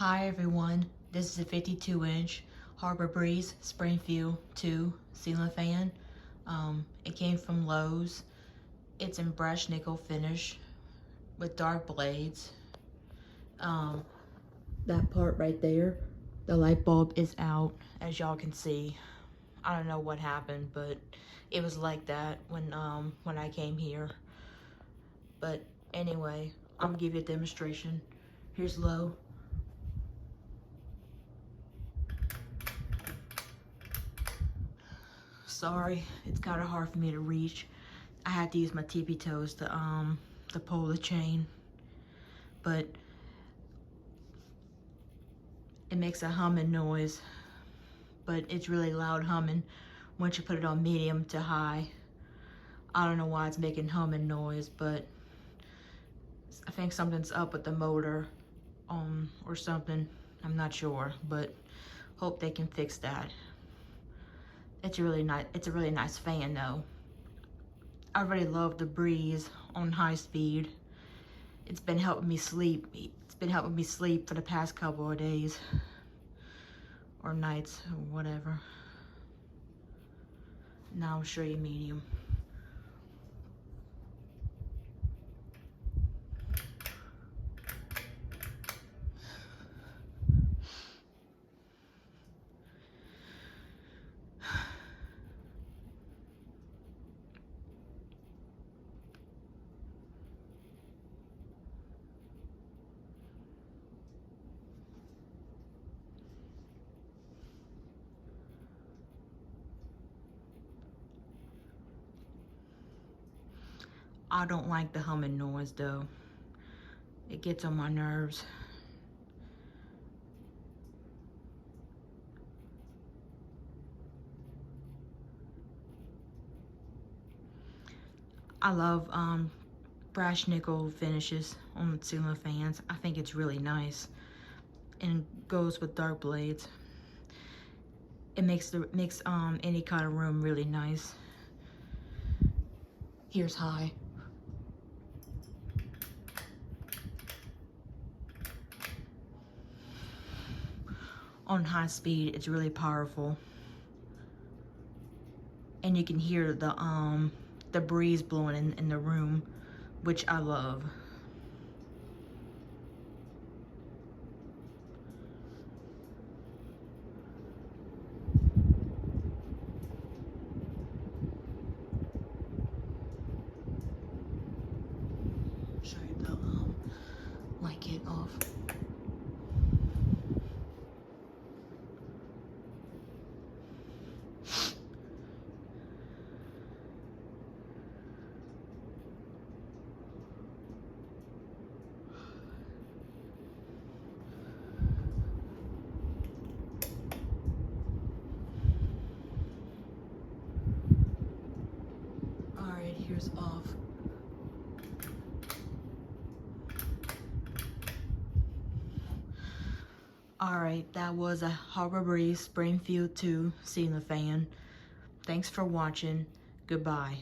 Hi everyone, this is a 52-inch Harbor Breeze Springfield 2 ceiling fan. It came from Lowe's. It's in brushed nickel finish with dark blades. That part right there, the light bulb is out, as y'all can see. I don't know what happened, but it was like that when I came here. But anyway, I'm gonna give you a demonstration. Here's low. Sorry, it's kind of hard for me to reach. I had to use my tippy toes to pull the chain, but it makes a humming noise, but it's really loud humming once you put it on medium to high. I don't know why it's making humming noise, but I think something's up with the motor or something. I'm not sure, but hope they can fix that. It's a really nice fan though. I really love the Breeze on high speed. It's been helping me sleep. It's been helping me sleep for the past couple of days or nights or whatever. Now I'll show you medium. I don't like the humming noise though. It gets on my nerves. I love brass nickel finishes on ceiling fans. I think it's really nice and goes with dark blades. It makes any kind of room really nice. Here's high. On high speed, it's really powerful, and you can hear the breeze blowing in the room, which I love. Show you the light get off. Alright, here's off. Alright, that was a Harbor Breeze Springfield 2 ceiling fan. Thanks for watching. Goodbye.